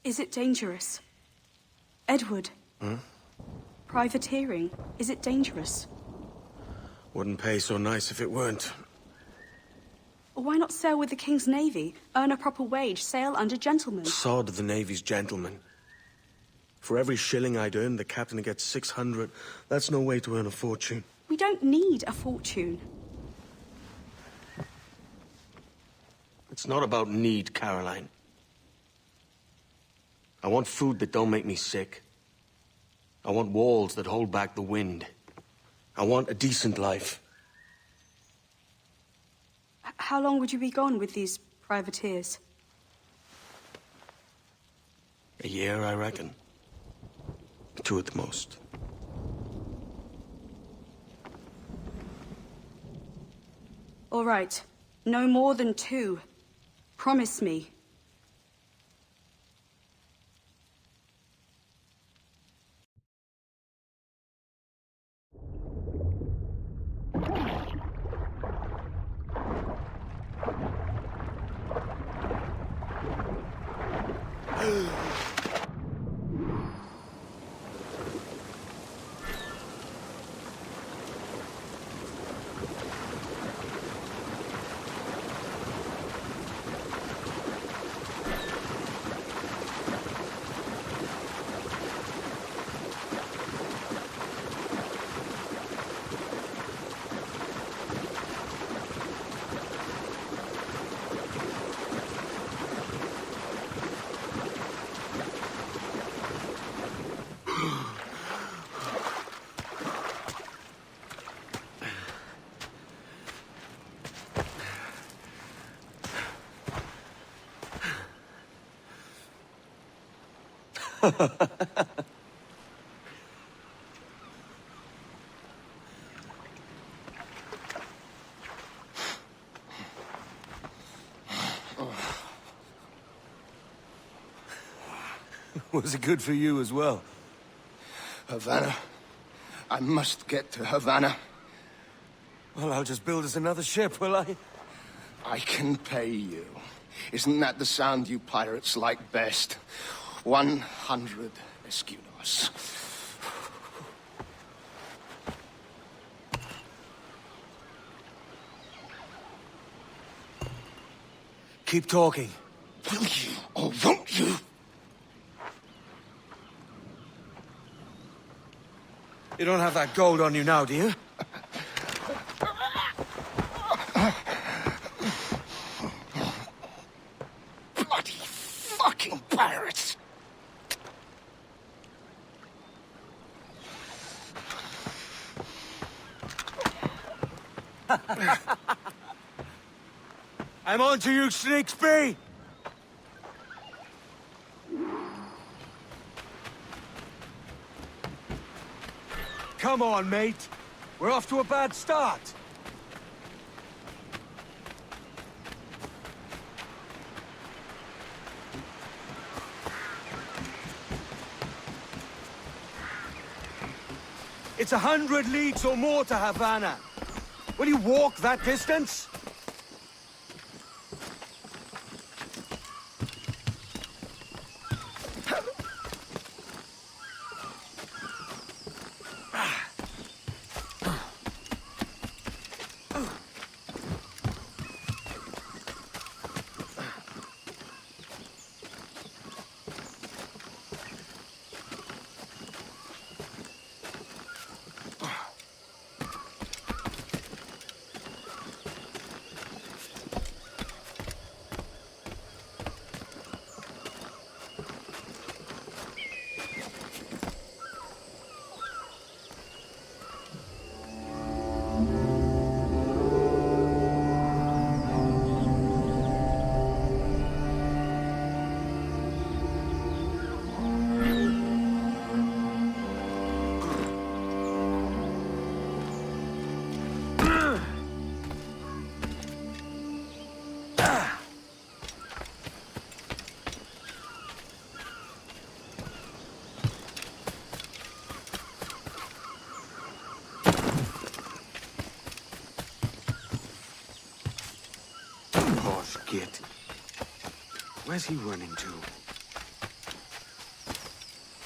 Is it dangerous? Edward? Privateering, is it dangerous? Wouldn't pay so nice if it weren't. Why not sail with the King's Navy? Earn a proper wage, sail under gentlemen. Sod the Navy's gentlemen. For every shilling I'd earn, the captain gets 600. That's no way to earn a fortune. We don't need a fortune. It's not about need, Caroline. I want food that don't make me sick. I want walls that hold back the wind. I want a decent life. How long would you be gone with these privateers? A year, I reckon. 2 at the most. All right. No more than 2. Promise me. Was it good for you as well? Havana. I must get to Havana. Well, I'll just build us another ship, will I? I can pay you. Isn't that the sound you pirates like best? 100 escudos. Keep talking. Will you or won't you? You don't have that gold on you now, do you? Bloody fucking pirates! I'm on to you, Sneaksby! Come on, mate. We're off to a bad start. It's 100 leagues or more to Havana. Will you walk that distance? Git. Where's he running to?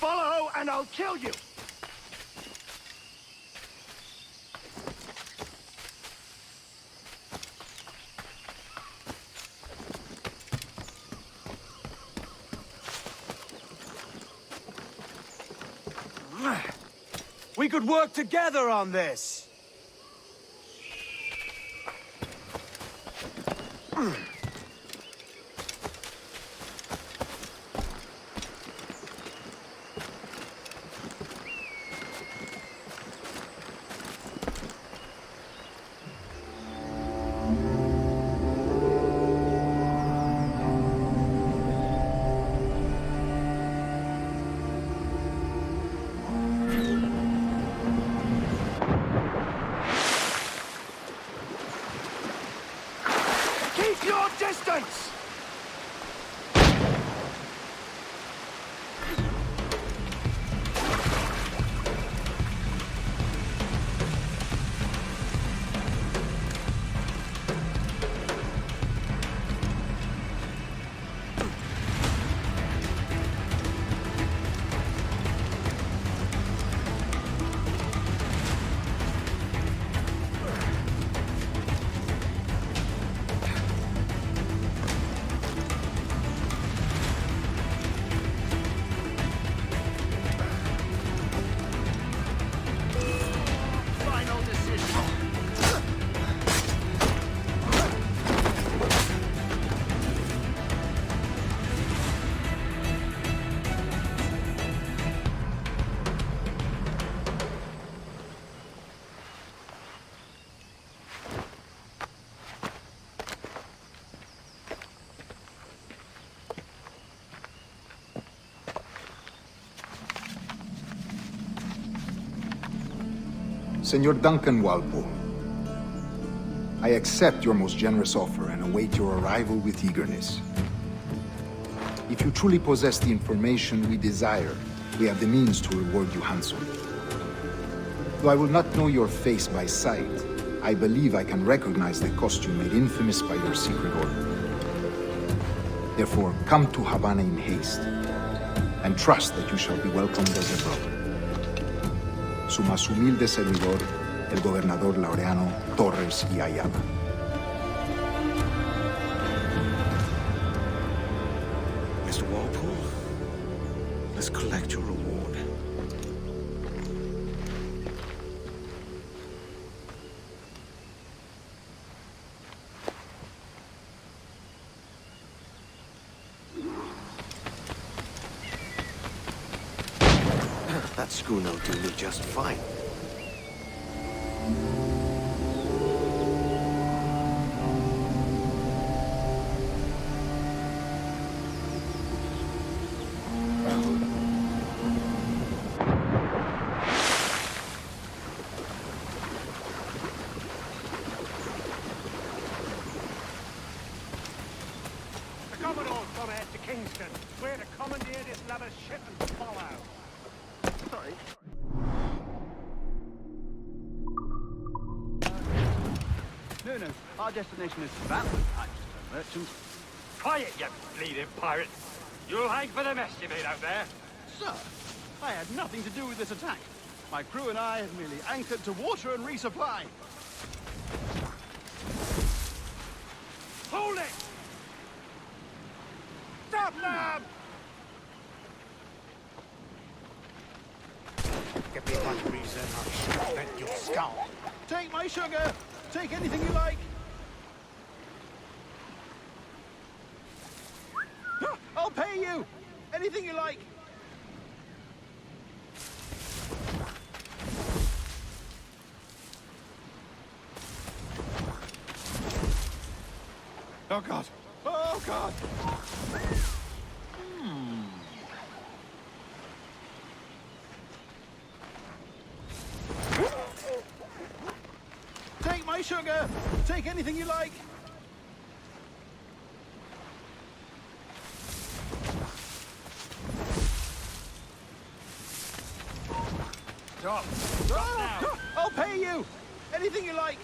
Follow and I'll kill you! We could work together on this! Keep your distance! Final decision. Senor Duncan Walpole, I accept your most generous offer and await your arrival with eagerness. If you truly possess the information we desire, we have the means to reward you handsomely. Though I will not know your face by sight, I believe I can recognize the costume made infamous by your secret order. Therefore, come to Havana in haste, and trust that you shall be welcomed as a brother. Su más humilde servidor, el gobernador Laureano Torres y Ayala. Mr. Walpole, let's collect your reward. That schooner will do me just fine. The Commodore's gone ahead to Kingston. We're to commandeer this lover's ship and follow. Sorry. No, our destination is Savannah, merchant. Quiet, you bleeding pirates! You'll hang for the mess you made out there. Sir, I had nothing to do with this attack. My crew and I have merely anchored to water and resupply. Hold it! Stop them! Give me one reason I should vent your skull. Take my sugar! Take anything you like! I'll pay you! Anything you like! Oh God! Oh God! Take my sugar! Take anything you like! Stop! Stop now! I'll pay you! Anything you like!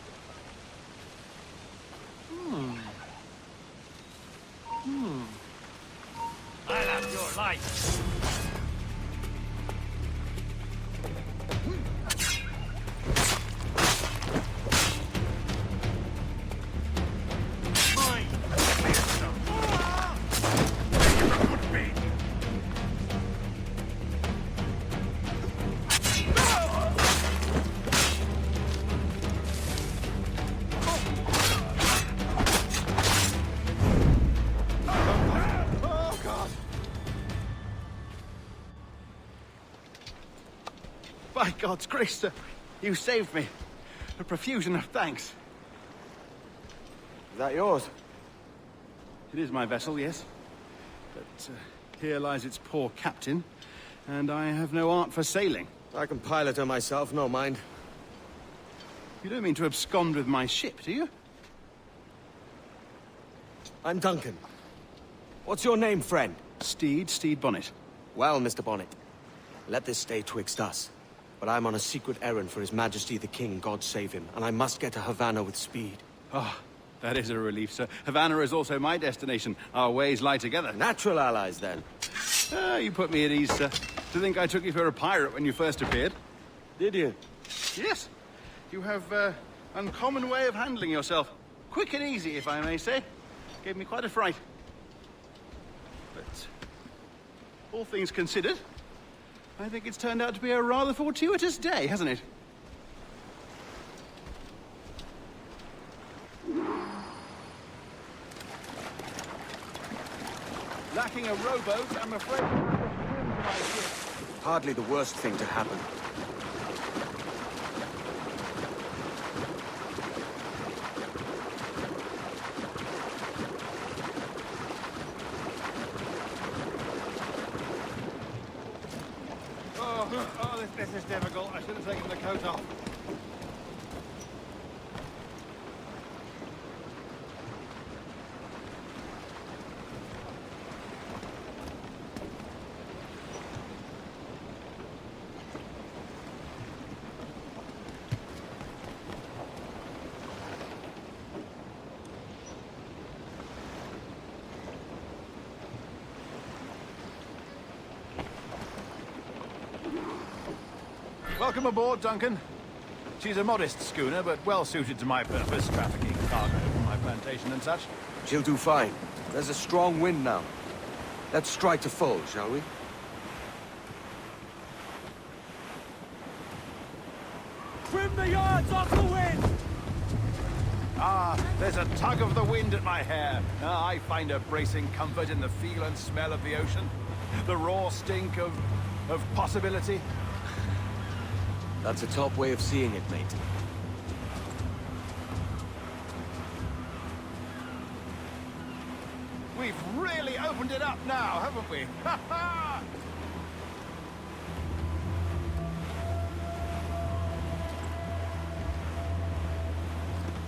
I'll have your life! By God's grace, sir, you saved me. A profusion of thanks. Is that yours? It is my vessel, yes. But here lies its poor captain, and I have no art for sailing. I can pilot her myself, no mind. You don't mean to abscond with my ship, do you? I'm Duncan. What's your name, friend? Steed Bonnet. Well, Mr. Bonnet, let this stay twixt us. But I'm on a secret errand for His Majesty the King, God save him, and I must get to Havana with speed. Ah, that is a relief, sir. Havana is also my destination. Our ways lie together. Natural allies, then. Ah, you put me at ease, sir. To think I took you for a pirate when you first appeared. Did you? Yes. You have uncommon way of handling yourself. Quick and easy, if I may say. Gave me quite a fright. But all things considered, I think it's turned out to be a rather fortuitous day, hasn't it? Lacking a rowboat, I'm afraid I have to swim to my ship. Hardly the worst thing to happen. Oh, this is difficult. I should have taken the coat off. Welcome aboard, Duncan. She's a modest schooner, but well suited to my purpose, trafficking cargo from my plantation and such. She'll do fine. There's a strong wind now. Let's strike to full, shall we? Trim the yards off the wind! Ah, there's a tug of the wind at my hair. Ah, I find a bracing comfort in the feel and smell of the ocean. The raw stink of possibility. That's a top way of seeing it, mate. We've really opened it up now, haven't we? Ha ha!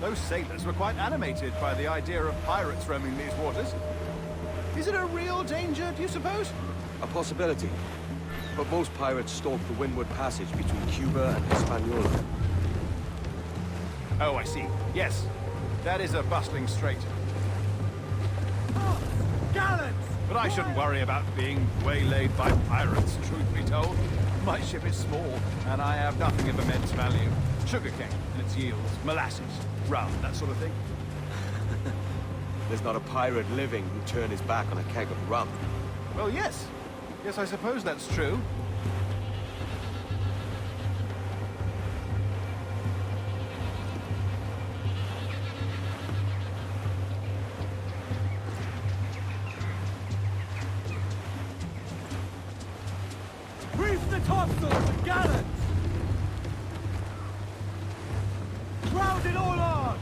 Those sailors were quite animated by the idea of pirates roaming these waters. Is it a real danger, do you suppose? A possibility. But most pirates stalk the windward passage between Cuba and Hispaniola. Oh, I see. Yes. That is a bustling strait. Gallants! But I shouldn't worry about being waylaid by pirates, truth be told. My ship is small, and I have nothing of immense value. Sugarcane and its yields, molasses, rum, that sort of thing. There's not a pirate living who'd turn his back on a keg of rum. Well, yes. Yes, I suppose that's true. Reef the topsails and gallants! Ground it all on!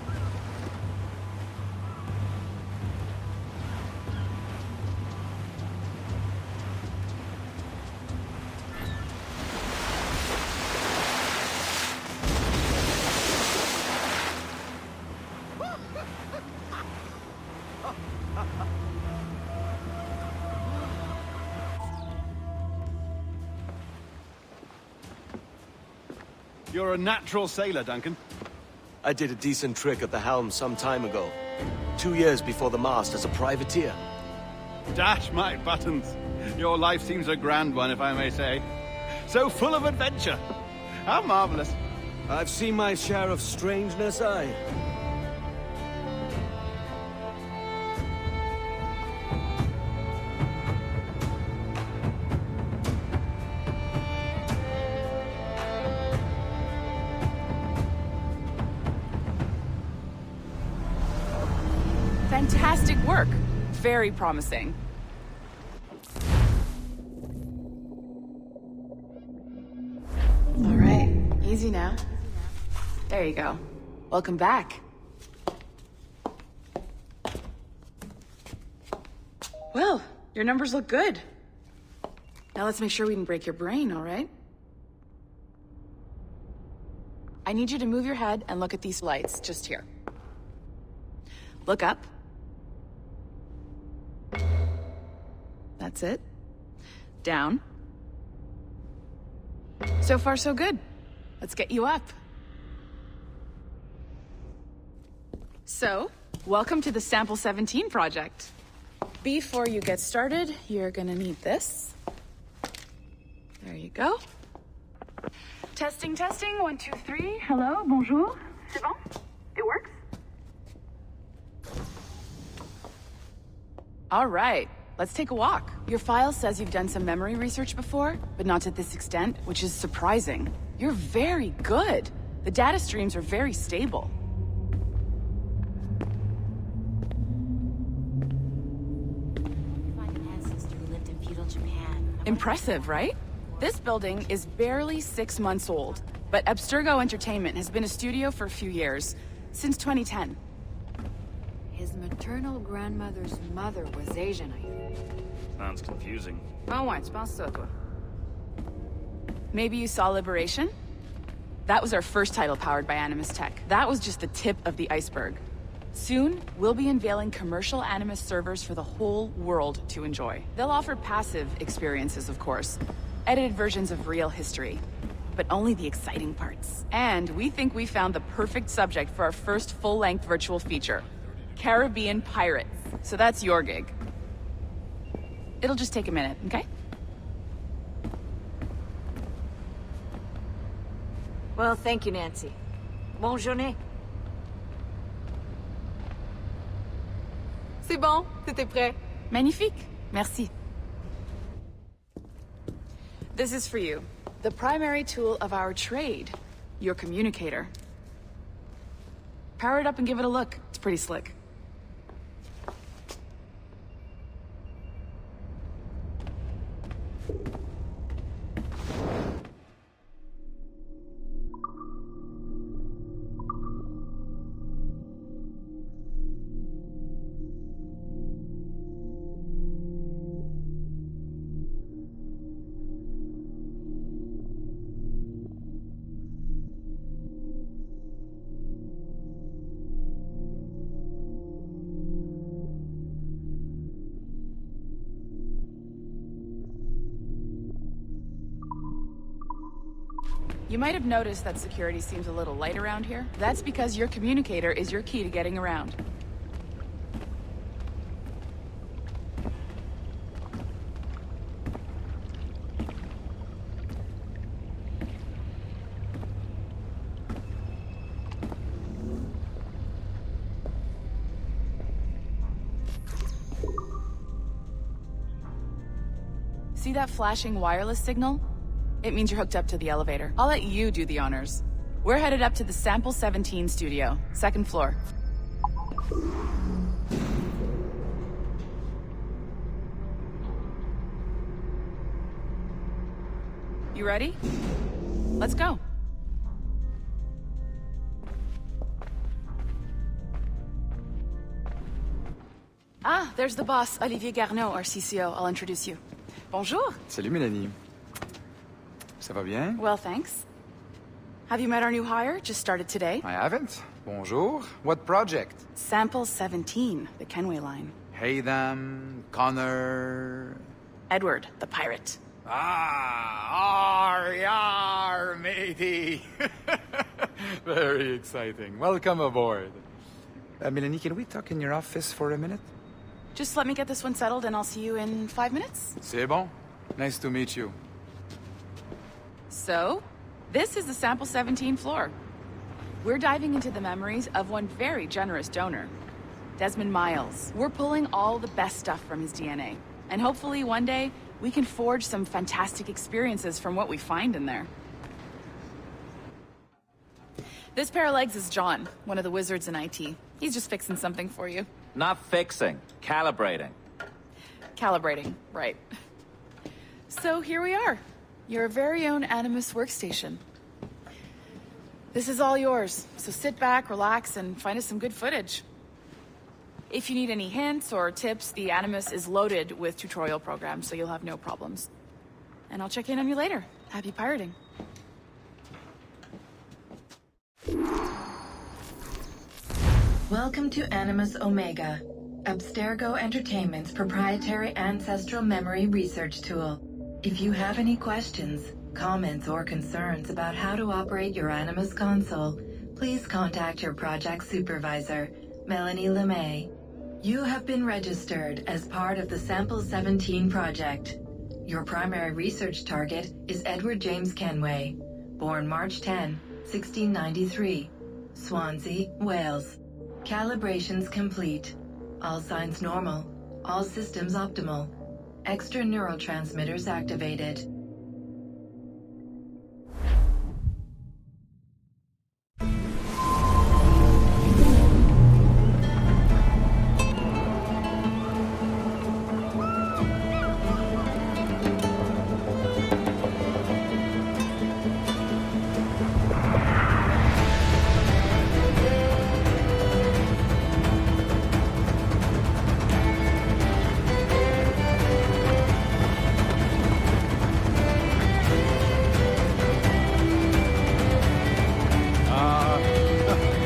You're a natural sailor, Duncan. I did a decent trick at the helm some time ago. 2 years before the mast as a privateer. Dash my buttons. Your life seems a grand one, if I may say. So full of adventure. How marvelous. I've seen my share of strangeness, aye. Fantastic work. Very promising. All right. now. There you go. Welcome back. Well, your numbers look good. Now let's make sure we can break your brain, all right? I need you to move your head and look at these lights just here. Look up. That's it. Down. So far, so good. Let's get you up. So, welcome to the Sample 17 project. Before you get started, you're gonna need this. There you go. Testing, testing, 1, 2, 3. Hello, bonjour. C'est bon? It works? All right, let's take a walk. Your file says you've done some memory research before, but not to this extent, which is surprising. You're very good. The data streams are very stable. Find an ancestor who lived in feudal Japan. Impressive, right? This building is barely 6 months old, but Abstergo Entertainment has been a studio for a few years, since 2010. His maternal grandmother's mother was Asian, I think. Sounds confusing. Oh ouais, tu penses ça, toi? Maybe you saw Liberation? That was our first title powered by Animus Tech. That was just the tip of the iceberg. Soon, we'll be unveiling commercial Animus servers for the whole world to enjoy. They'll offer passive experiences, of course. Edited versions of real history. But only the exciting parts. And we think we found the perfect subject for our first full-length virtual feature. Caribbean Pirates. So that's your gig. It'll just take a minute, okay? Well, thank you, Nancy. Bonne journée. C'est bon, tout est prêt. Magnifique. Merci. This is for you. The primary tool of our trade. Your communicator. Power it up and give it a look. It's pretty slick. You might have noticed that security seems a little light around here. That's because your communicator is your key to getting around. See that flashing wireless signal? It means you're hooked up to the elevator. I'll let you do the honors. We're headed up to the Sample 17 studio, 2nd floor. You ready? Let's go. Ah, there's the boss, Olivier Garneau, our CCO. I'll introduce you. Bonjour. Salut Mélanie. Ça va bien? Well, thanks. Have you met our new hire? Just started today. I haven't. Bonjour. What project? Sample 17, the Kenway line. Haydam, Connor... Edward, the pirate. Ah, yar, matey. Very exciting. Welcome aboard. Mélanie, can we talk in your office for a minute? Just let me get this one settled and I'll see you in 5 minutes. C'est bon. Nice to meet you. So, this is the Sample 17 floor. We're diving into the memories of one very generous donor, Desmond Miles. We're pulling all the best stuff from his DNA. And hopefully one day, we can forge some fantastic experiences from what we find in there. This pair of legs is John, one of the wizards in IT. He's just fixing something for you. Not fixing, calibrating. Calibrating, right. So here we are. Your very own Animus workstation. This is all yours, so sit back, relax, and find us some good footage. If you need any hints or tips, the Animus is loaded with tutorial programs, so you'll have no problems. And I'll check in on you later. Happy pirating. Welcome to Animus Omega, Abstergo Entertainment's proprietary ancestral memory research tool. If you have any questions, comments, or concerns about how to operate your Animus console, please contact your project supervisor, Melanie LeMay. You have been registered as part of the Sample 17 project. Your primary research target is Edward James Kenway, born March 10, 1693, Swansea, Wales. Calibrations complete. All signs normal. All systems optimal. Extra neurotransmitters activated.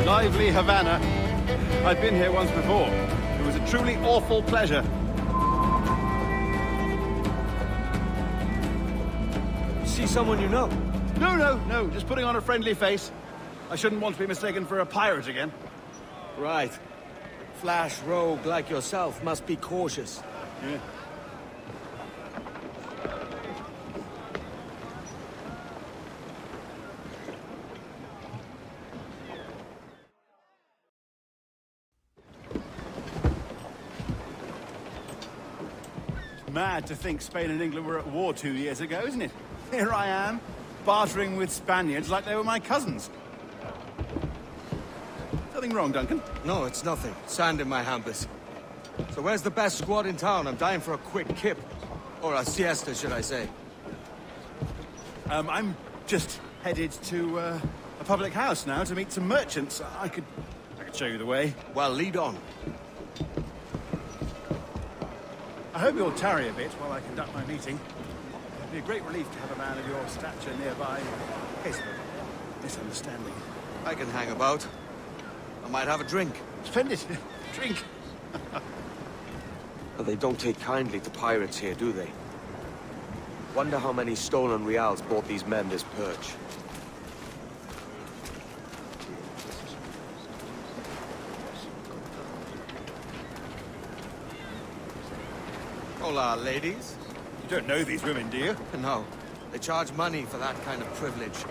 Lively Havana. I've been here once before. It was a truly awful pleasure. See someone you know? No, just putting on a friendly face. I shouldn't want to be mistaken for a pirate again. Right. Flash rogue like yourself must be cautious. Yeah. Mad to think Spain and England were at war 2 years ago, isn't it? Here I am, bartering with Spaniards like they were my cousins. Something wrong, Duncan? No, it's nothing. Sand in my hampers. So where's the best squad in town? I'm dying for a quick kip. Or a siesta, should I say. I'm just headed to a public house now to meet some merchants. I could show you the way. Well, lead on. I hope you'll tarry a bit while I conduct my meeting. It'd be a great relief to have a man of your stature nearby in case of a misunderstanding. I can hang about. I might have a drink. Splendid. Drink. But they don't take kindly to pirates here, do they? Wonder how many stolen reals bought these men this perch. Hola, ladies. You don't know these women, do you? No. They charge money for that kind of privilege.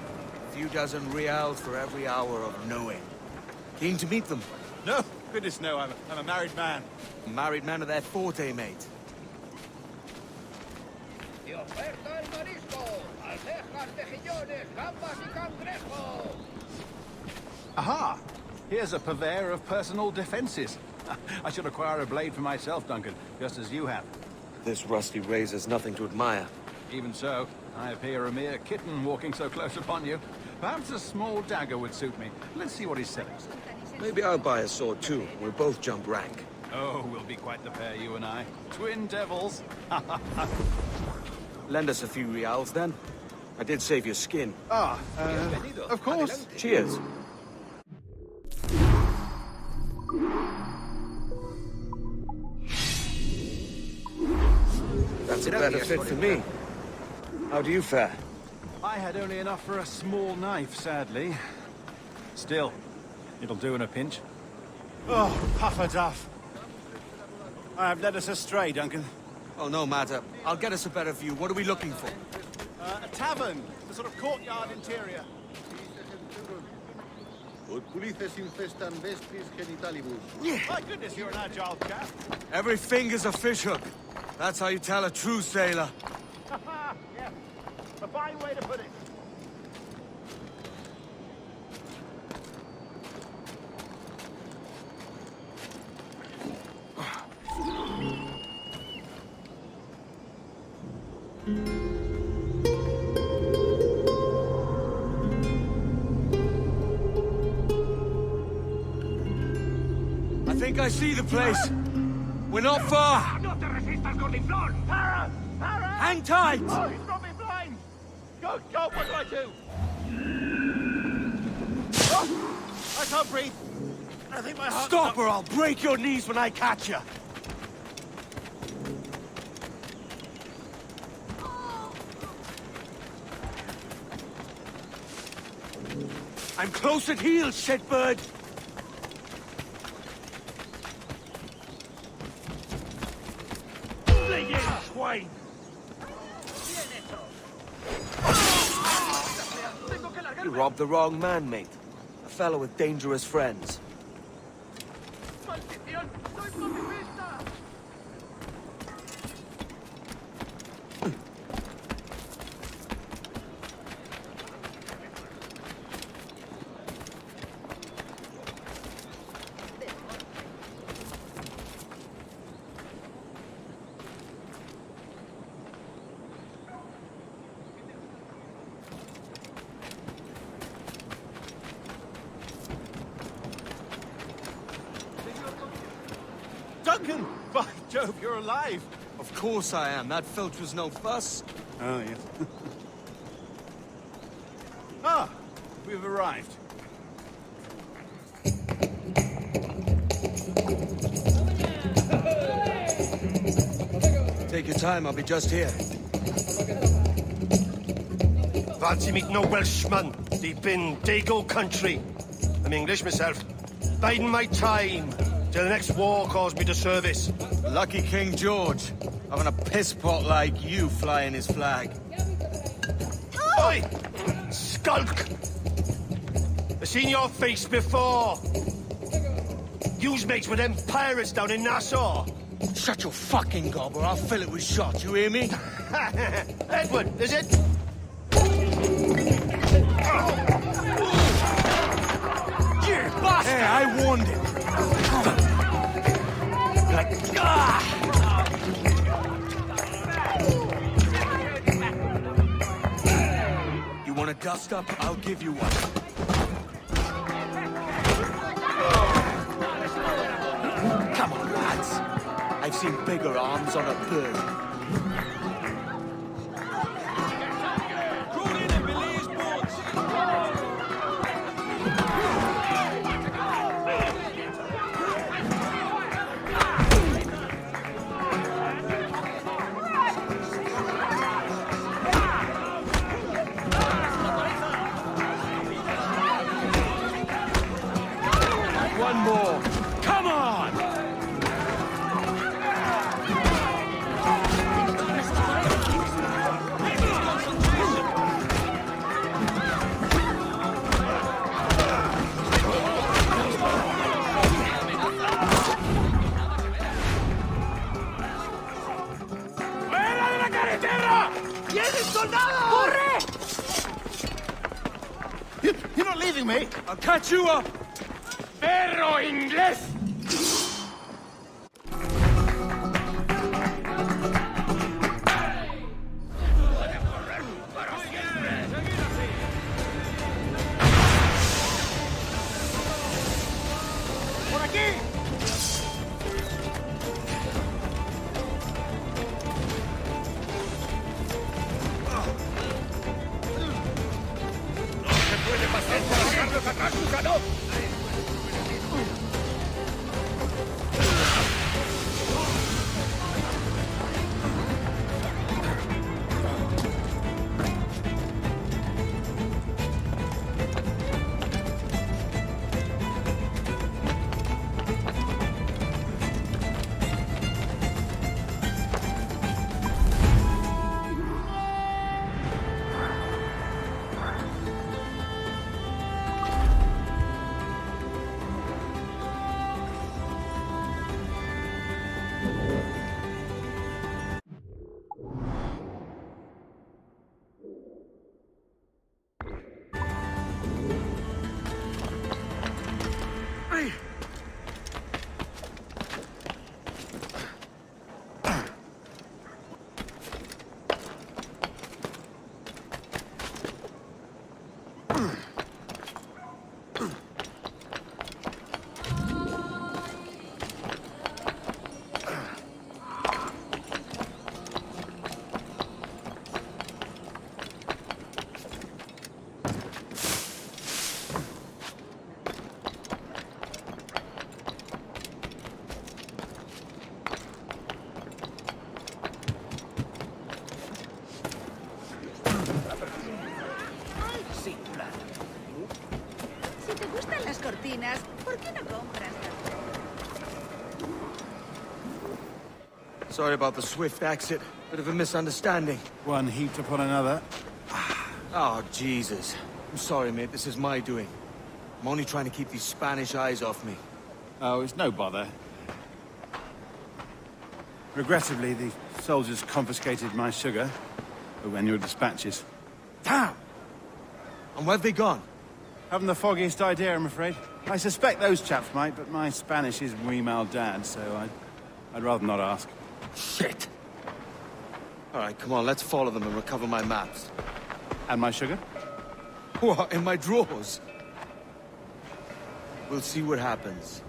A few dozen reals for every hour of knowing. Keen to meet them? No. Goodness, no. I'm a married man. A married man of their forte, mate. Aha! Here's a purveyor of personal defenses. I should acquire a blade for myself, Duncan, just as you have. This rusty razor's nothing to admire. Even so, I appear a mere kitten walking so close upon you. Perhaps a small dagger would suit me. Let's see what he's selling. Maybe I'll buy a sword too. We'll both jump rank. Oh, we'll be quite the pair, you and I. Twin devils. Lend us a few reals, then. I did save your skin. Of course. Cheers. That's a better fit for me. How do you fare? I had only enough for a small knife, sadly. Still, it'll do in a pinch. Oh, Puffer-Duff. I have led us astray, Duncan. Oh, no matter. I'll get us a better view. What are we looking for? A tavern. The sort of courtyard interior. My goodness, you're an agile chap. Every finger's a fishhook. That's how you tell a true sailor. Yeah, a fine way to put it. think I see the place. We're not far. No te resistas, Gordiflón! Para! Para! Hang tight! Oh, he's got me blind! Go, go, what do I do? Oh, I can't breathe. I think my heart... Stop or I'll break your knees when I catch you. I'm close at heel, shitbird! Bleeding swine! You robbed the wrong man, mate. A fellow with dangerous friends. ¡Maldición! ¡Soy pacifista! Duncan! By Jove, you're alive! Of course I am. That filch was no fuss. Oh, yes. Ah, we've arrived. Take your time, I'll be just here. Fancy meet no Welshman, deep in Dago country. I'm English myself. Biding my time till the next war calls me to service. Lucky King George, having a piss pot like you flying his flag. Oi! Skulk! I've seen your face before. You's mates with them pirates down in Nassau. Shut your fucking gob or I'll fill it with shot, you hear me? Edward, is it? You bastard! Hey, I warned him. You want a dust up? I'll give you one. Come on, lads. I've seen bigger arms on a bird. One more. Come on! ¡Fuera de la carretera! ¡Vienen soldados! ¡Corre! You're not leaving me! I'll catch you up! ¡Perro inglés! ¡Por aquí! ¡No se puede pasar por dejarlos atrás, nunca no! Sorry about the swift exit. Bit of a misunderstanding. One heaped upon another. Oh, Jesus. I'm sorry, mate. This is my doing. I'm only trying to keep these Spanish eyes off me. Oh, it's no bother. Regrettably, the soldiers confiscated my sugar when your dispatches. Damn! And where have they gone? Haven't the foggiest idea, I'm afraid. I suspect those chaps might, but my Spanish is muy mal dad, so I'd rather not ask. Shit! All right, come on, let's follow them and recover my maps. And my sugar? What, in my drawers? We'll see what happens.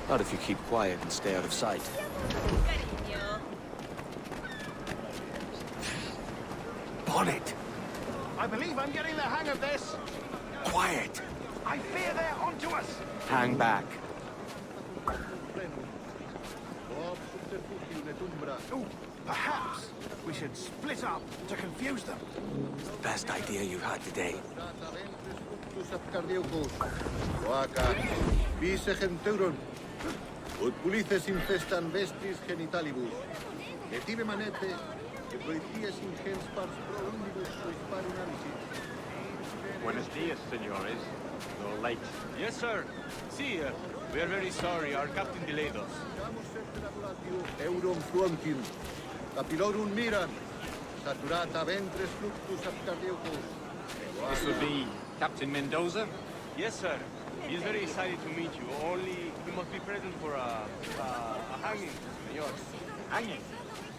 Not if you keep quiet and stay out of sight. Bonnet! I believe I'm getting the hang of this. Quiet! I fear they're onto us. Hang back. Ooh, perhaps we should split up to confuse them. Best idea you've had today. Ut pulices infestan vestis genitalibus. Et ibe manete, et proities ingens pars pro omnibus suis parinavisit. Buenos dias, senores. You're late. Yes, sir. See, we are very sorry. Our captain delayed us. Eurum frontium. Capilorum miran. Saturata ventres fluctus abcardeucus. This would be Captain Mendoza? Yes, sir. He's very excited to meet you. Only you must be present for a hanging, senor. Hanging?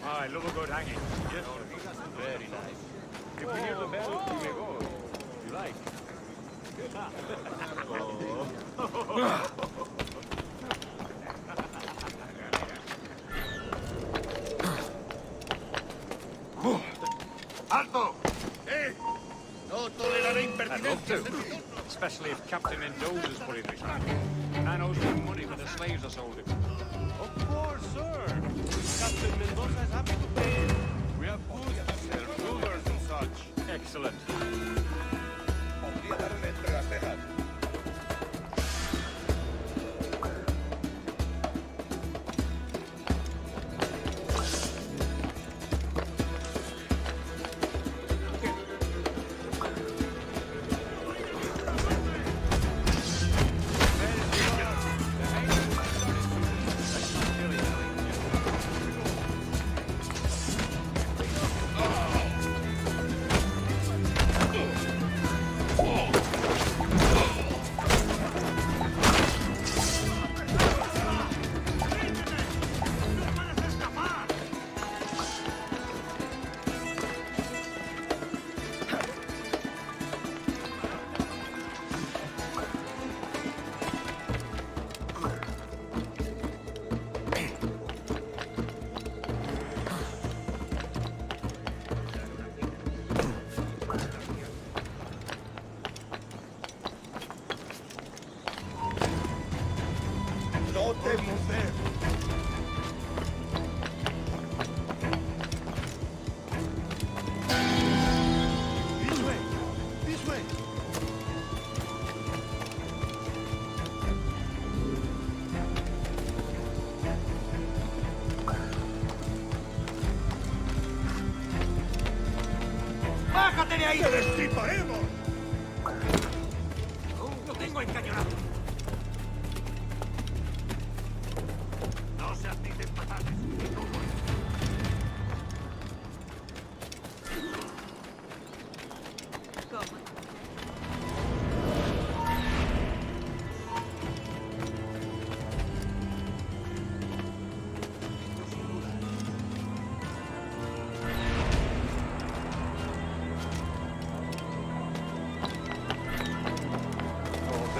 Oh, I love a good hanging. Yes, sir. Very nice. If we hear the bell, we may go. If you like. Alto! Eh! No toleraré impertinencias de tu Especially if Captain Mendoza's putting this on. Man owes me money for the slaves I sold him. Of course, sir. Captain Mendoza is happy to pay. We have goods to sell, jewelers and such. Excellent. ¡Bájate de ahí! ¡Te destriparemos! ¡Lo tengo encañonado! No se admiten patanes.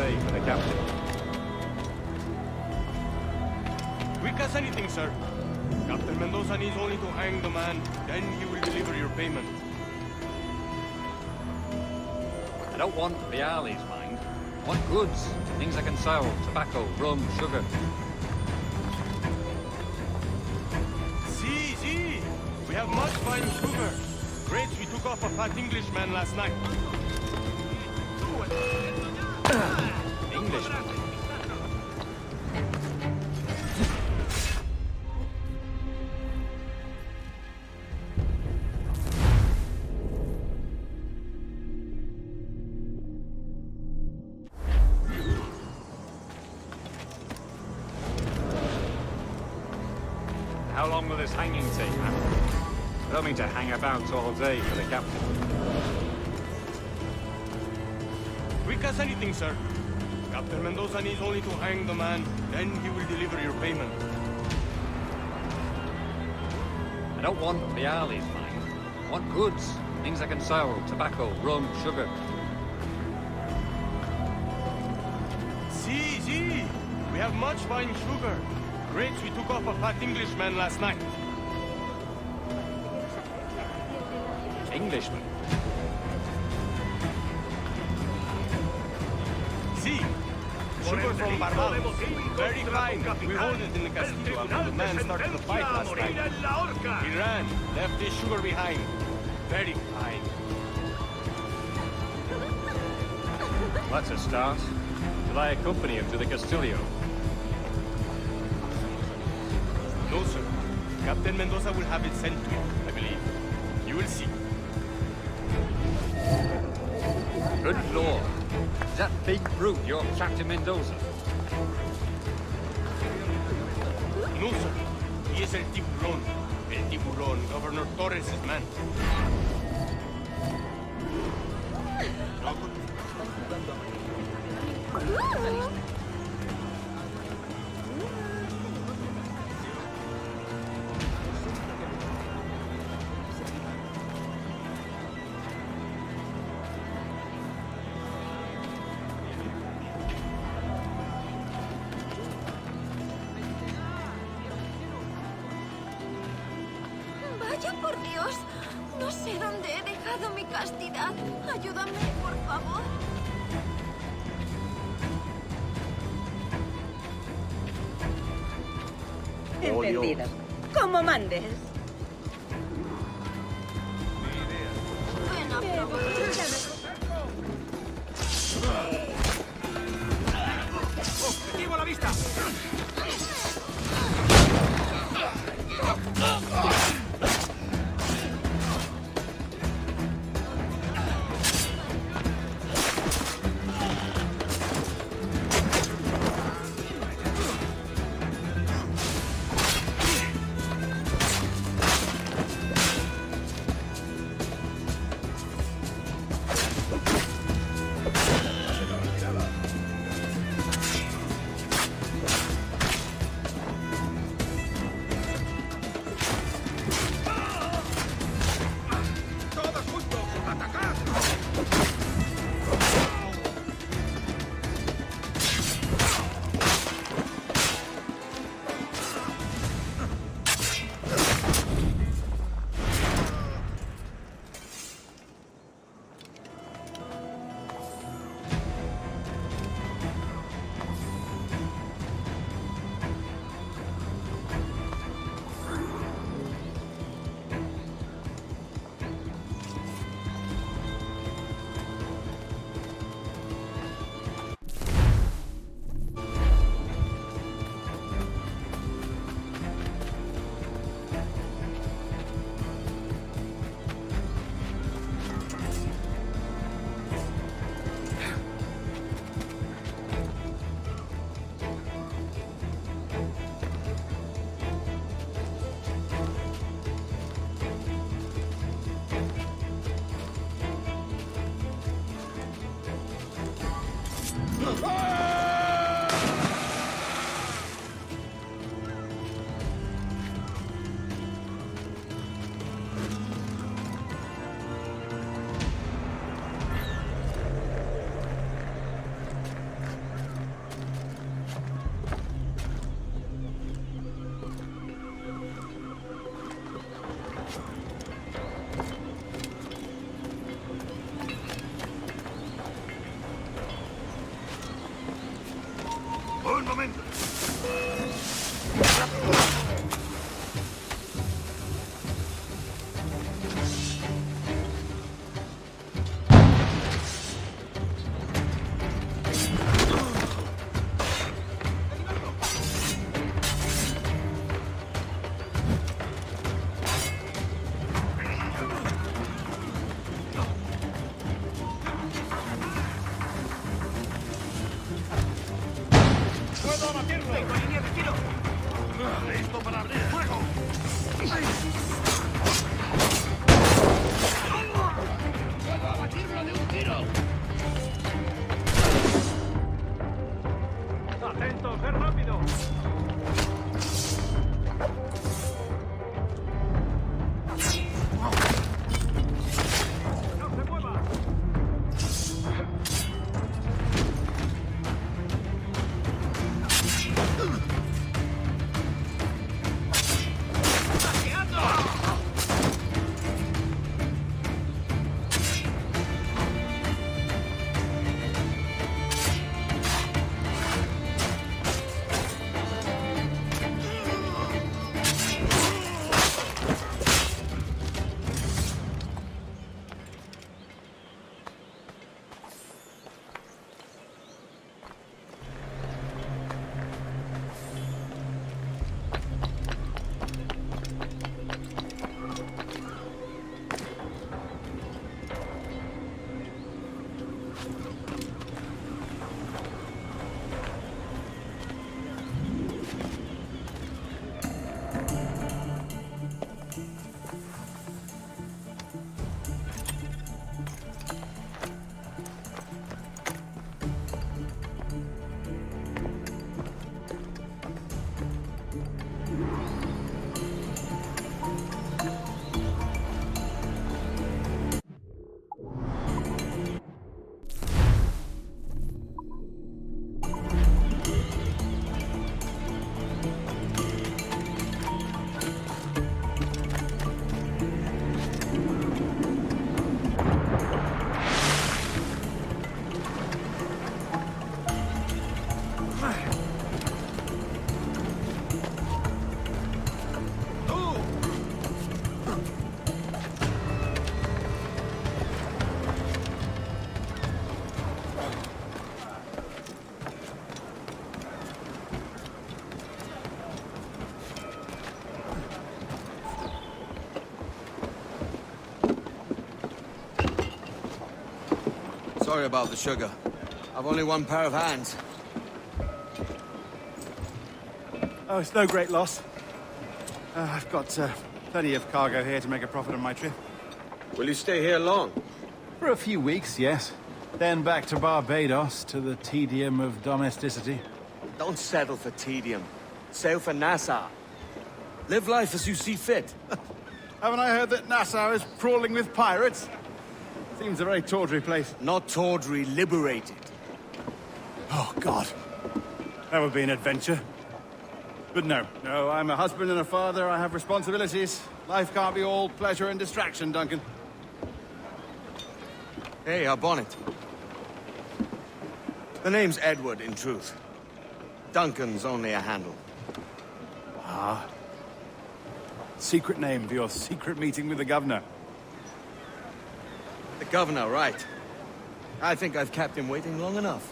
For the captain. Quick as anything, sir. Captain Mendoza needs only to hang the man, then he will deliver your payment. I don't want reales, mind. I want goods, things I can sell, tobacco, rum, sugar. have much fine sugar. Grapes we took off a fat Englishman last night. Englishman? How long will this hanging take, man? I don't mean to hang about all day for the captain. Quick as anything, sir. Captain Mendoza needs only to hang the man, then he will deliver your payment. I don't want reales, mind. I want goods. Things I can sell. Tobacco, rum, sugar. See. We have much fine sugar. Grapes we took off a fat Englishman last night. Englishman? See. Sugar from Barbados. Very fine. We hold it in the Castillo after the man started the fight last night. He ran, left his sugar behind. Very fine. That's a start. Shall I accompany him to the Castillo? No, sir. Captain Mendoza will have it sent to you, I believe. You will see. Good lord. Is that big brute your Captain Mendoza? No, sir. He is El Tiburon. El Tiburon, Governor Torres' man. Vaya por Dios. No sé dónde he dejado mi castidad. Ayúdame, por favor. Entendido. Como mandes. Ven a probar. ¡Objetivo a la vista! Tengo línea de tiro. Listo para abrir fuego. ¡Puedo abatirlo de un tiro! ¡Atentos, es rápido! ¡No se mueva! Sorry about the sugar. I've only one pair of hands. Oh, it's no great loss. I've got plenty of cargo here to make a profit on my trip. Will you stay here long? For a few weeks, yes. Then back to Barbados, to the tedium of domesticity. Don't settle for tedium. Sail for Nassau. Live life as you see fit. Haven't I heard that Nassau is crawling with pirates? Seems a very tawdry place. Not tawdry, liberated. Oh, God. That would be an adventure. But no, I'm a husband and a father. I have responsibilities. Life can't be all pleasure and distraction, Duncan. Hey, our bonnet. The name's Edward, in truth. Duncan's only a handle. Ah. Secret name for your secret meeting with the governor. The governor, right. I think I've kept him waiting long enough.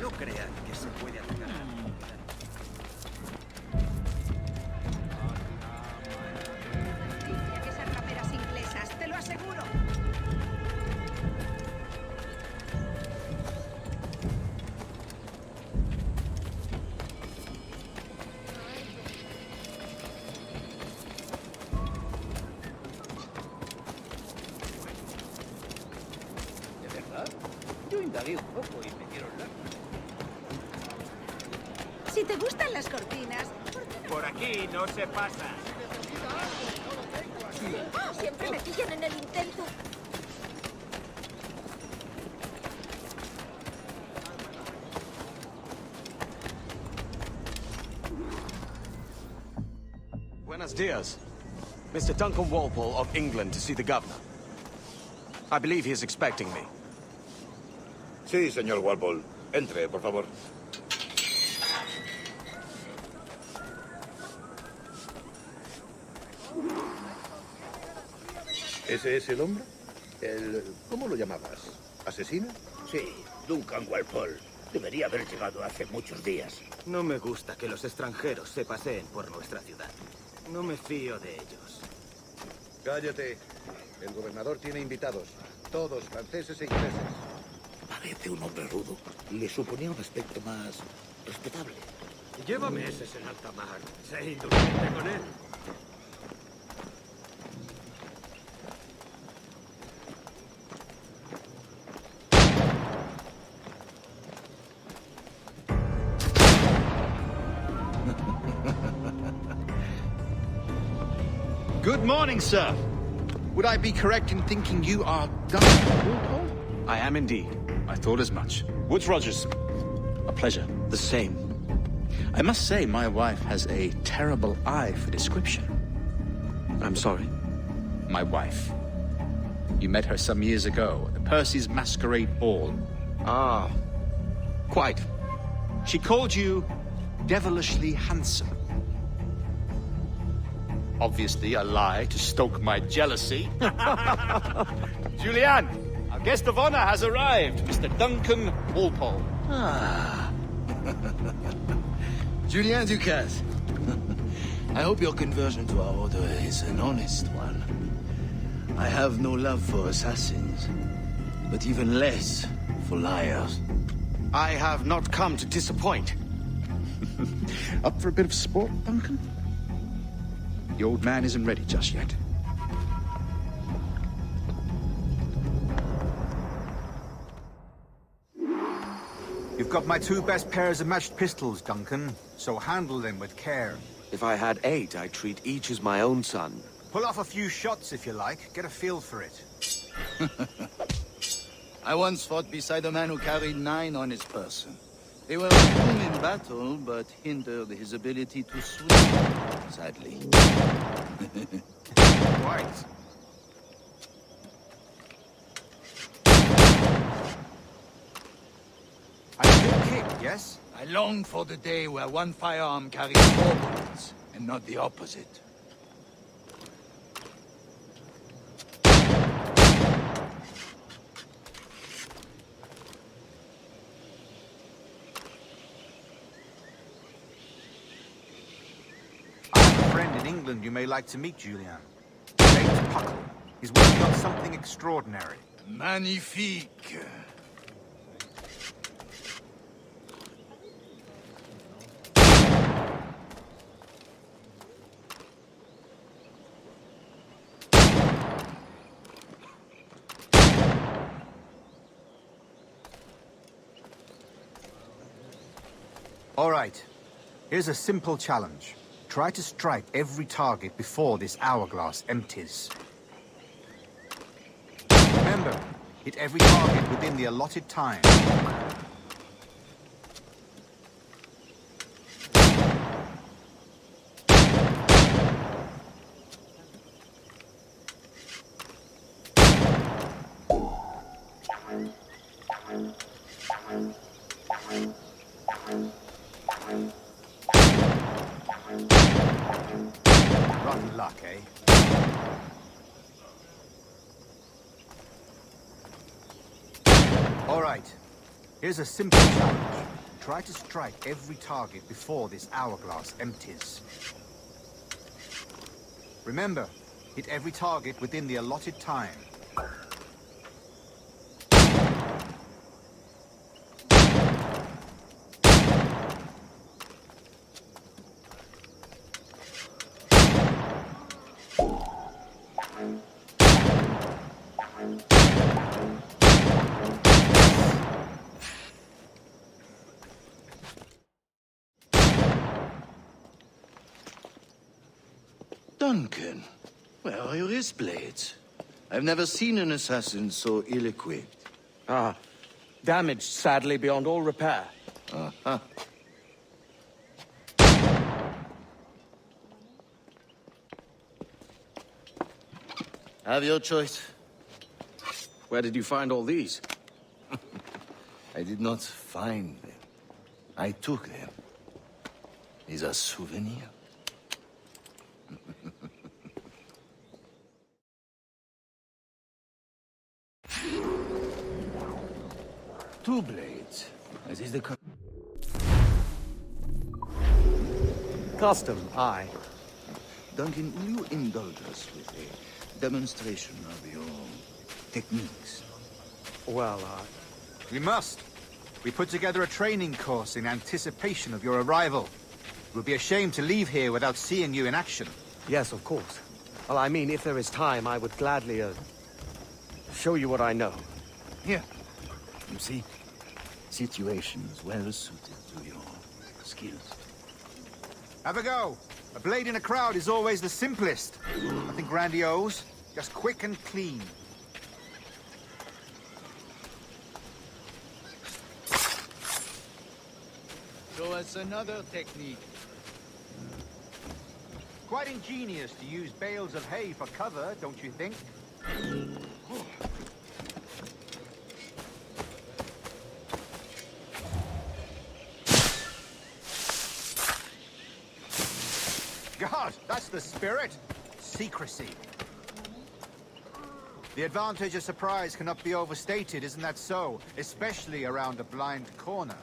No crean que se puede atacar. Tiene que ser raperas inglesas, te lo aseguro. ¿De verdad? Yo indagué un poco y me dieron la... Si te gustan las cortinas, Por aquí no se pasa. Siempre me pillan en el intento. Buenos dias. Mr. Duncan Walpole of England to see the governor. I believe he is expecting me. Sí, señor Walpole. Entre, por favor. ¿Ese es el hombre? ¿Cómo lo llamabas? ¿Asesino? Sí, Duncan Walpole. Debería haber llegado hace muchos días. No me gusta que los extranjeros se paseen por nuestra ciudad. No me fío de ellos. Cállate. El gobernador tiene invitados. Todos franceses e ingleses. Parece un hombre rudo. Le suponía un aspecto más respetable. Lleva meses en alta mar. Sé indulgente con él. Good morning, sir. Would I be correct in thinking you are Duncan Walpole? I am indeed. I thought as much. Woods Rogers. A pleasure. The same. I must say, my wife has a terrible eye for description. I'm sorry? My wife. You met her some years ago at the Percy's Masquerade Ball. Ah, quite. She called you devilishly handsome. Obviously a lie to stoke my jealousy. Julian, our guest of honor has arrived, Mr. Duncan Walpole. Ah. Julien Ducasse. I hope your conversion to our order is an honest one. I have no love for assassins, but even less for liars. I have not come to disappoint. Up for a bit of sport, Duncan? The old man isn't ready just yet. You've got my 2 best pairs of matched pistols, Duncan, so handle them with care. If I had 8, I'd treat each as my own son. Pull off a few shots if you like. Get a feel for it. I once fought beside a man who carried 9 on his person. They were a boon in battle, but hindered his ability to swim, sadly. Right. A good kick, yes? I long for the day where one firearm carries 4 bullets, and not the opposite. I have a friend in England you may like to meet, Julian. James Puckle. He's working on something extraordinary. Magnifique. All right. Here's a simple challenge. Try to strike every target before this hourglass empties. Remember, hit every target within the allotted time. Rotten luck, eh? All right. Here's a simple challenge. Try to strike every target before this hourglass empties. Remember, hit every target within the allotted time. Duncan, where are your wrist blades? I've never seen an assassin so ill-equipped. Ah, damaged sadly beyond all repair. Uh-huh. Have your choice. Where did you find all these? I did not find them. I took them. These are souvenirs. two blades, as is the Custom, aye. Duncan, will you indulge us with a demonstration of your techniques? Well, We must. We put together a training course in anticipation of your arrival. It would be a shame to leave here without seeing you in action. Yes, of course. Well, I mean, if there is time, I would gladly, show you what I know. Here. You see? Situations well suited to your skills. Have a go. A blade in a crowd is always the simplest. Nothing grandiose, just quick and clean. Show us another technique. Quite ingenious to use bales of hay for cover, don't you think? God, that's the spirit. Secrecy. The advantage of surprise cannot be overstated, isn't that so? Especially around a blind corner.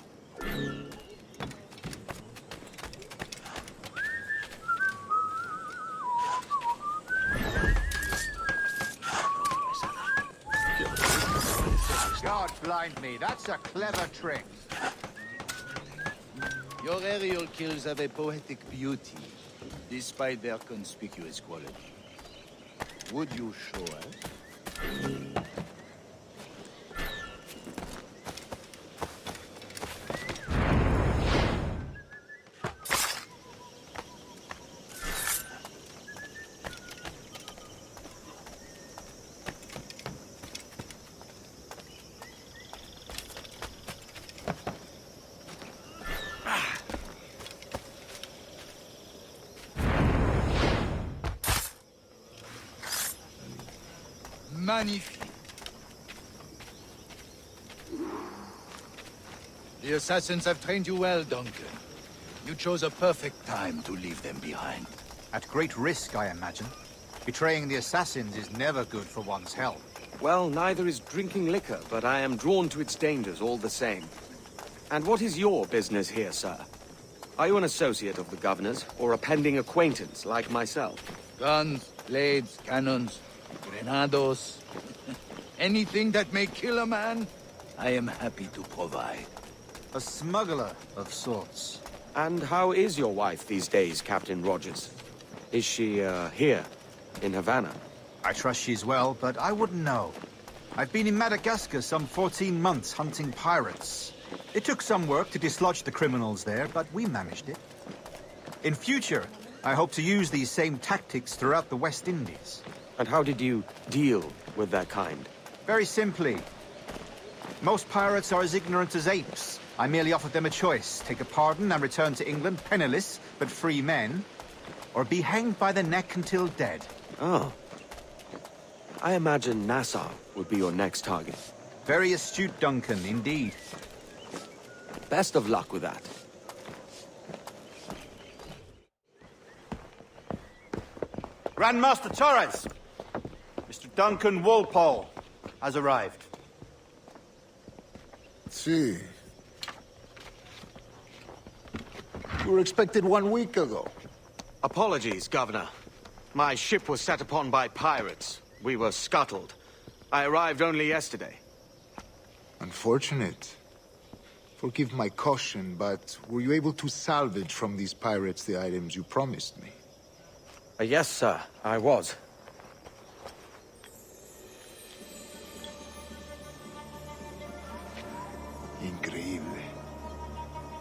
God blind me, that's a clever trick. Your aerial kills have a poetic beauty, despite their conspicuous quality. Would you show us? Magnifique. The assassins have trained you well, Duncan. You chose a perfect time to leave them behind. At great risk, I imagine. Betraying the assassins is never good for one's health. Well, neither is drinking liquor, but I am drawn to its dangers all the same. And what is your business here, sir? Are you an associate of the governor's, or a pending acquaintance like myself? Guns, blades, cannons, grenados. Anything that may kill a man, I am happy to provide. A smuggler of sorts. And how is your wife these days, Captain Rogers? Is she, here, in Havana? I trust she's well, but I wouldn't know. I've been in Madagascar some 14 months hunting pirates. It took some work to dislodge the criminals there, but we managed it. In future, I hope to use these same tactics throughout the West Indies. And how did you deal with that kind? Very simply. Most pirates are as ignorant as apes. I merely offered them a choice. Take a pardon and return to England penniless, but free men. Or be hanged by the neck until dead. Oh. I imagine Nassau would be your next target. Very astute, Duncan, indeed. Best of luck with that. Grandmaster Torres! Mr. Duncan Walpole has arrived. See. You were expected 1 week ago. Apologies, Governor. My ship was set upon by pirates. We were scuttled. I arrived only yesterday. Unfortunate. Forgive my caution, but were you able to salvage from these pirates the items you promised me? Yes, sir, I was. Increíble.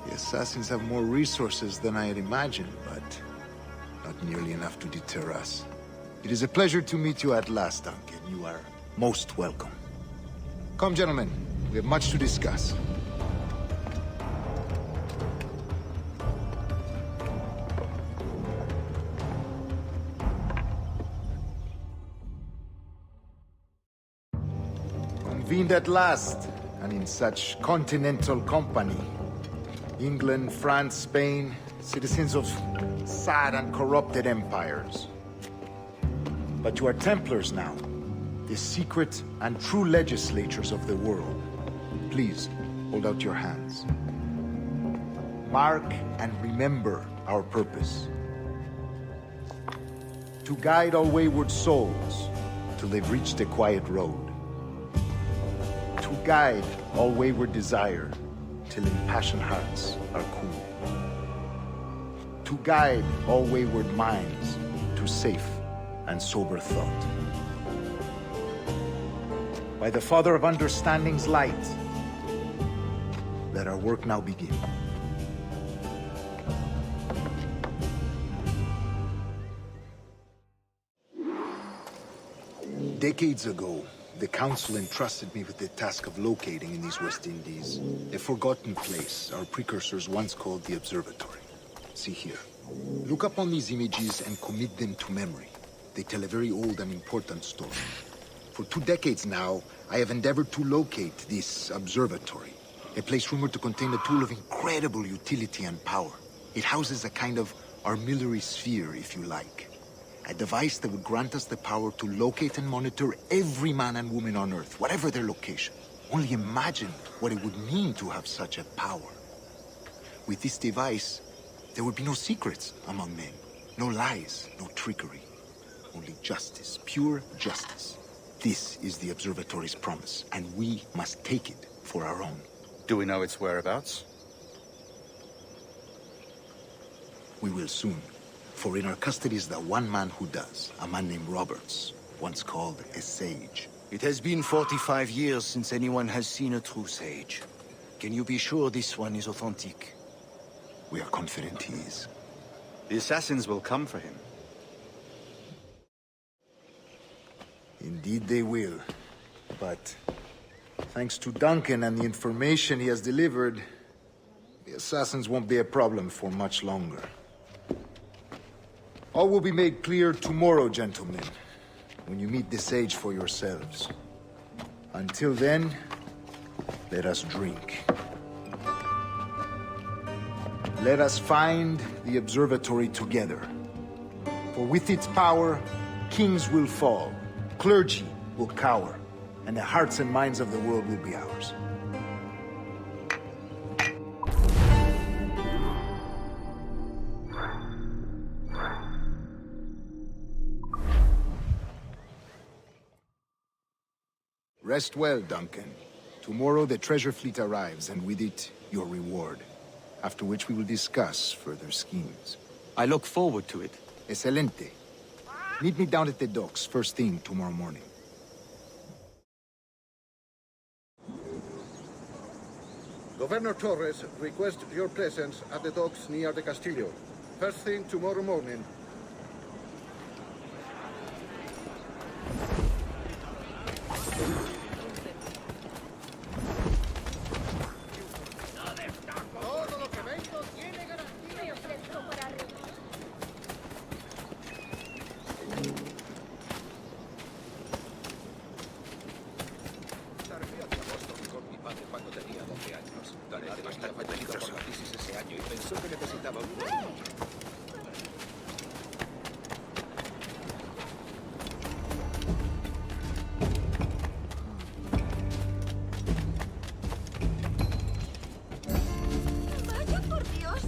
The assassins have more resources than I had imagined, but not nearly enough to deter us. It is a pleasure to meet you at last, Duncan. You are most welcome. Come, gentlemen. We have much to discuss. Convened at last, and in such continental company. England, France, Spain, citizens of sad and corrupted empires. But you are Templars now, the secret and true legislators of the world. Please, Hold out your hands. Mark and remember our purpose. To guide all wayward souls till they've reached a quiet road. To guide all wayward desire till impassioned hearts are cool. To guide all wayward minds to safe and sober thought. By the Father of Understanding's light, let our work now begin. Decades ago, the Council entrusted me with the task of locating in these West Indies a forgotten place our precursors once called the Observatory. See here. Look upon these images and commit them to memory. They tell a very old and important story. For 2 decades now, I have endeavored to locate this observatory, a place rumored to contain a tool of incredible utility and power. It houses a kind of armillary sphere, if you like. A device that would grant us the power to locate and monitor every man and woman on Earth, whatever their location. Only imagine what it would mean to have such a power. With this device, there would be no secrets among men, no lies, no trickery. Only justice, pure justice. This is the Observatory's promise, and we must take it for our own. Do we know its whereabouts? We will soon. For in our custody is the one man who does, a man named Roberts, once called a sage. It has been 45 years since anyone has seen a true sage. Can you be sure this one is authentic? We are confident he is. The assassins will come for him. Indeed they will. But thanks to Duncan and the information he has delivered, the assassins won't be a problem for much longer. All will be made clear tomorrow, gentlemen, when you meet the sage for yourselves. Until then, let us drink. Let us find the observatory together. For with its power, kings will fall, clergy will cower, and the hearts and minds of the world will be ours. Rest well, Duncan. Tomorrow the treasure fleet arrives, and with it, your reward. After which we will discuss further schemes. I look forward to it. Excelente. Meet me down at the docks first thing tomorrow morning. Governor Torres requests your presence at the docks near the Castillo. First thing tomorrow morning. Vaya por Dios.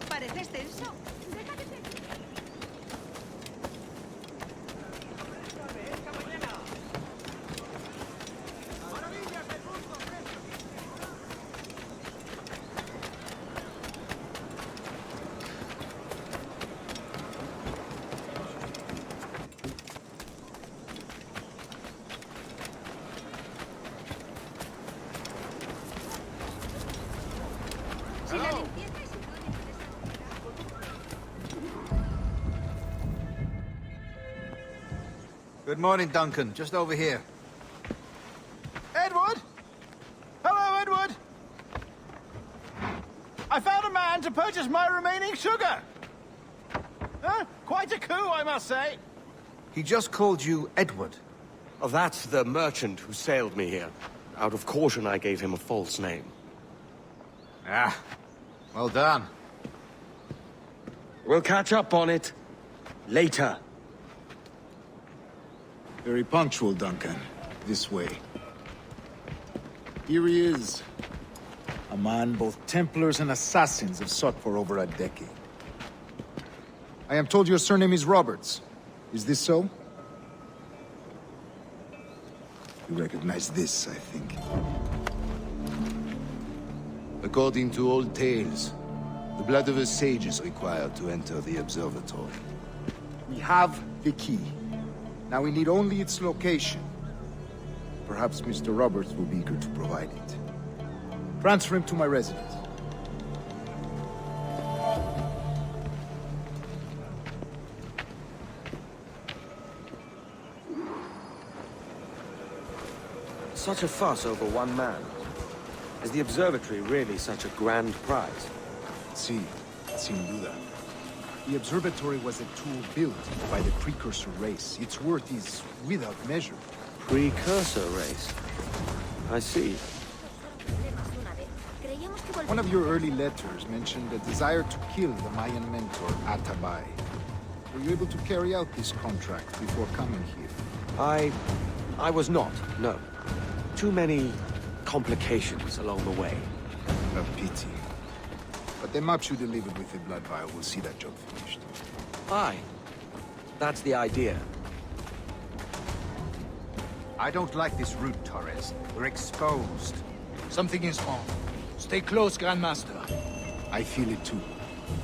Parece extenso. Déjate de... Si la limpieza es sinónimo de Good morning, Duncan. Just over here. Edward? Hello, Edward! I found a man to purchase my remaining sugar! Quite a coup, I must say. He just called you Edward. Oh, that's the merchant who sailed me here. Out of caution, I gave him a false name. Ah, well done. We'll catch up on it later. Very punctual, Duncan. This way. Here he is. A man both Templars and Assassins have sought for over a decade. I am told your surname is Roberts. Is this so? You recognize this, I think. According to old tales, the blood of a sage is required to enter the observatory. We have the key. Now we need only its location. Perhaps Mr. Roberts will be eager to provide it. Transfer him to my residence. Such a fuss over one man. Is the observatory really such a grand prize? Si, sin duda. The observatory was a tool built by the precursor race. Its worth is without measure. Precursor race? I see. One of your early letters mentioned a desire to kill the Mayan mentor, Atabay. Were you able to carry out this contract before coming here? I was not, no. Too many complications along the way. A pity. But the maps you delivered with the blood vial will see that job finished. Aye. That's the idea. I don't like this route, Torres. We're exposed. Something is wrong. Stay close, Grandmaster. I feel it too.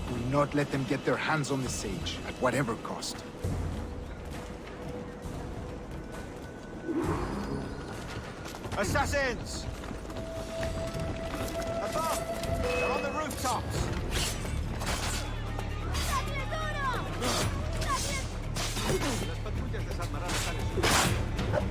Do not let them get their hands on the sage, at whatever cost. Assassins! Above! They're on the rooftops! Las patrullas desarmarán a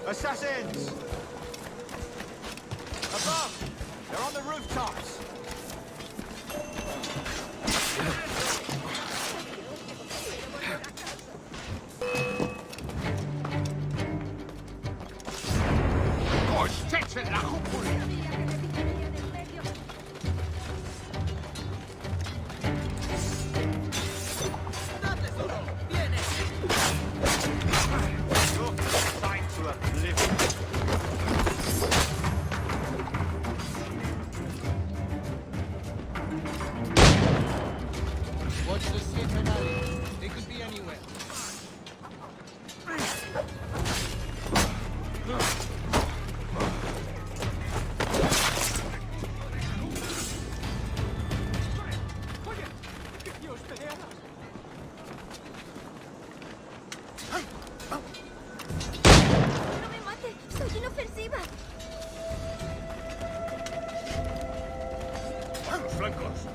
Assassins! Above! They're on the rooftops! en la cúpula! Watch the Satan alley. They could be anywhere. ¡No me mate! ¡Soy inofensiva! ¡A los flancos!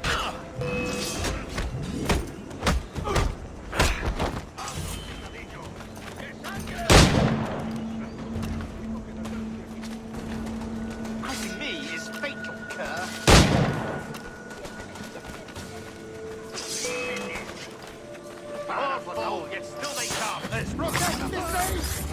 Oh, yet still they come. Let's Protect the safe!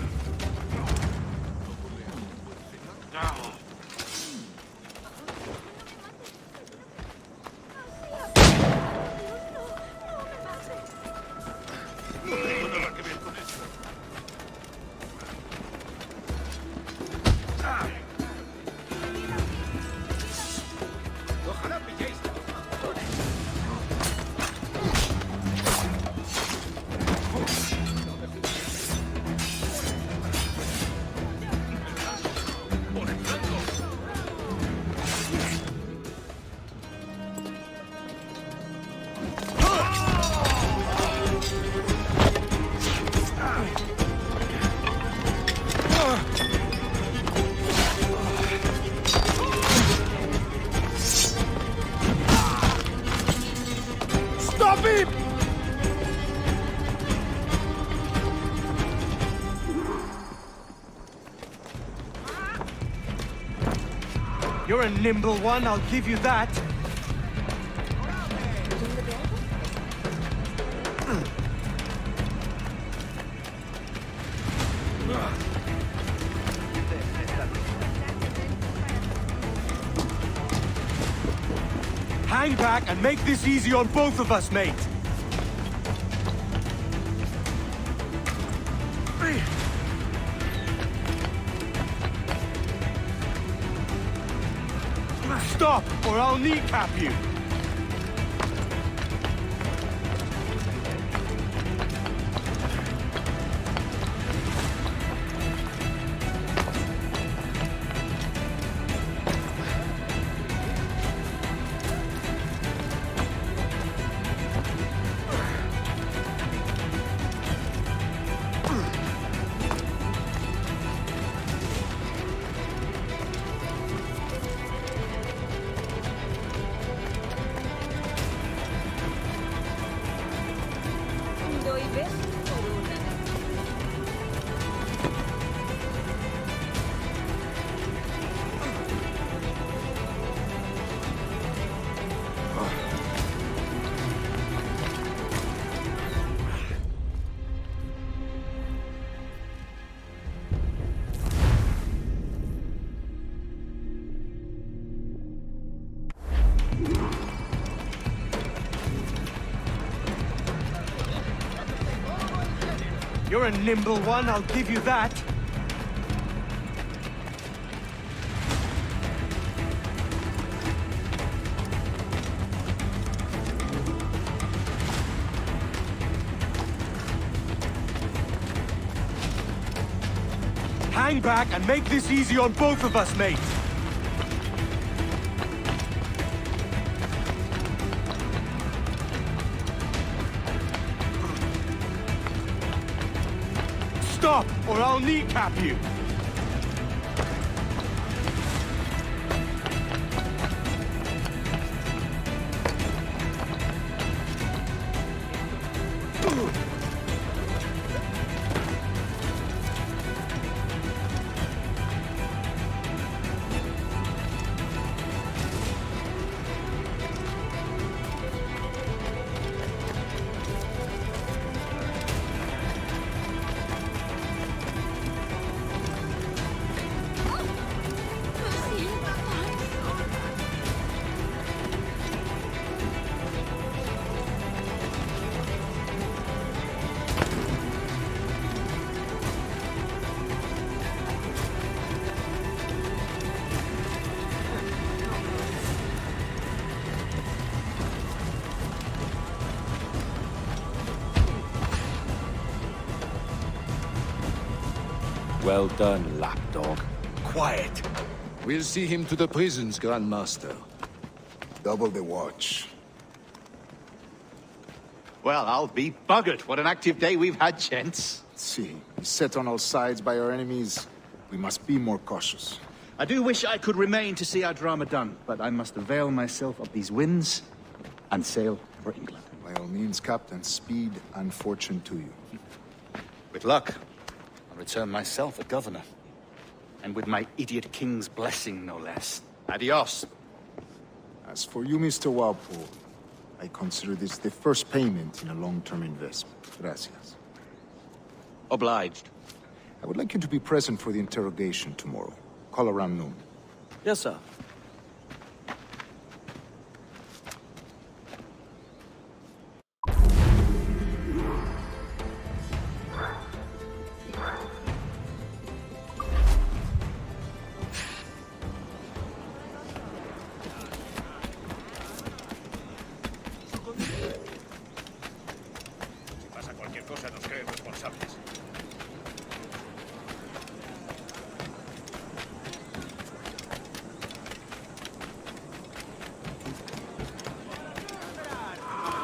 Stop him! You're a nimble one, I'll give you that. Hang back and make this easy on both of us, mate. Stop, or I'll kneecap you. Doy besos por una. You're a nimble one, I'll give you that. Hang back and make this easy on both of us, mate. Stop, or I'll kneecap you. Well done, lapdog. Quiet. We'll see him to the prisons, Grandmaster. Double the watch. Well, I'll be buggered. What an active day we've had, gents. See, set on all sides by our enemies. We must be more cautious. I do wish I could remain to see our drama done, but I must avail myself of these winds and sail for England. By all means, Captain, speed and fortune to you. With luck, I'll return myself a governor. And with my idiot king's blessing, no less. Adios. As for you, Mr. Walpole, I consider this the first payment in a long-term investment. Gracias. Obliged. I would like you to be present for the interrogation tomorrow. Call around noon. Yes, sir. Si pasa cualquier cosa, nos creen responsables.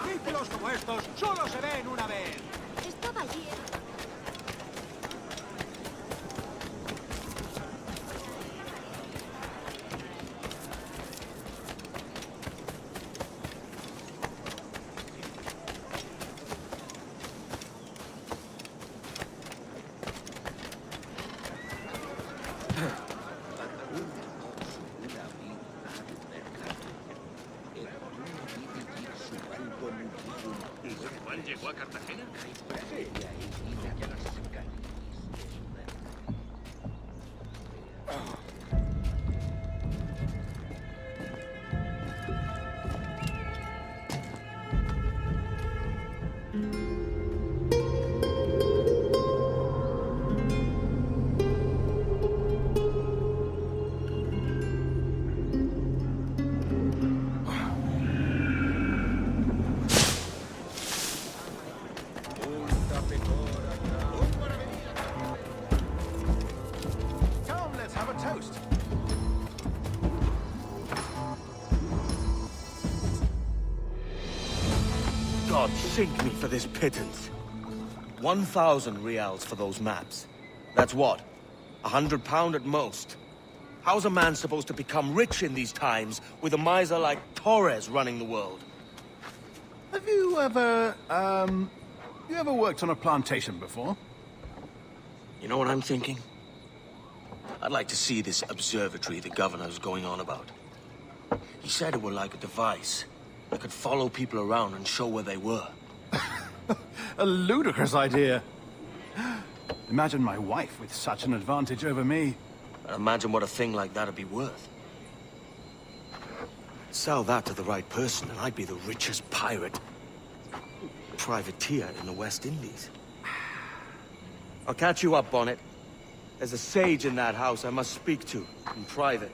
Títulos como estos solo se ven una vez. Estaba allí. ¿Juan llegó a Cartagena? Come, let's have a toast. God sink me for this pittance. 1,000 reals for those maps. That's what? £100 at most. How's a man supposed to become rich in these times with a miser like Torres running the world? Have you ever, worked on a plantation before? You know what I'm thinking? I'd like to see this observatory the governor's going on about. He said it were like a device that could follow people around and show where they were. A ludicrous idea. Imagine my wife with such an advantage over me. Imagine what a thing like that'd be worth. Sell that to the right person and I'd be the richest pirate. Privateer in the West Indies. I'll catch you up, Bonnet. There's a sage in that house I must speak to, in private.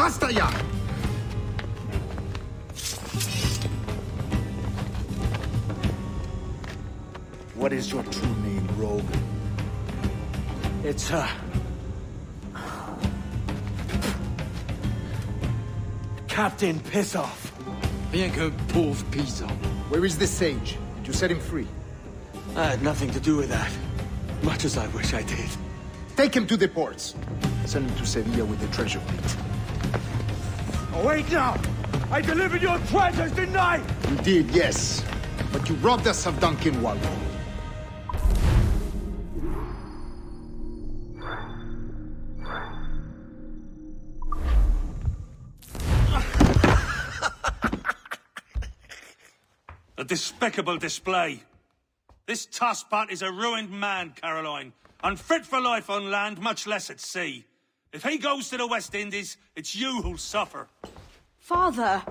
Basta ya! What is your true name, rogue? It's, Captain Pissoff. Bien que pauvre pizza. Where is the sage? Did you set him free? I had nothing to do with that. Much as I wish I did. Take him to the ports. Send him to Sevilla with the treasure fleet. Oh, wait now! I delivered your treasures, didn't I? You did, yes. But you robbed us of Duncan Walpole. A despicable display. This tosspot is a ruined man, Caroline. Unfit for life on land, much less at sea. If he goes to the West Indies, it's you who'll suffer. Father!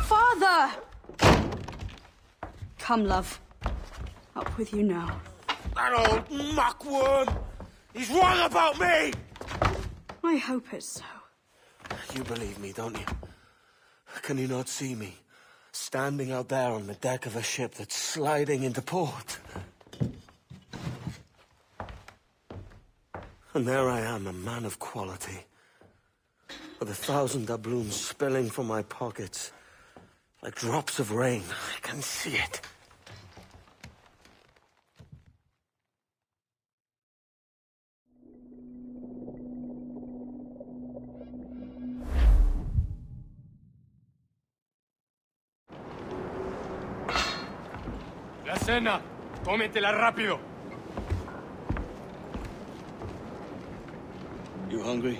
Father! Come, love. Up with you now. That old muckworm! He's wrong about me! I hope it's so. You believe me, don't you? Can you not see me? Standing out there on the deck of a ship that's sliding into port. And there I am, a man of quality. With 1,000 doubloons spilling from my pockets. Like drops of rain. I can see it. La cena. Cómetela rápido. You hungry?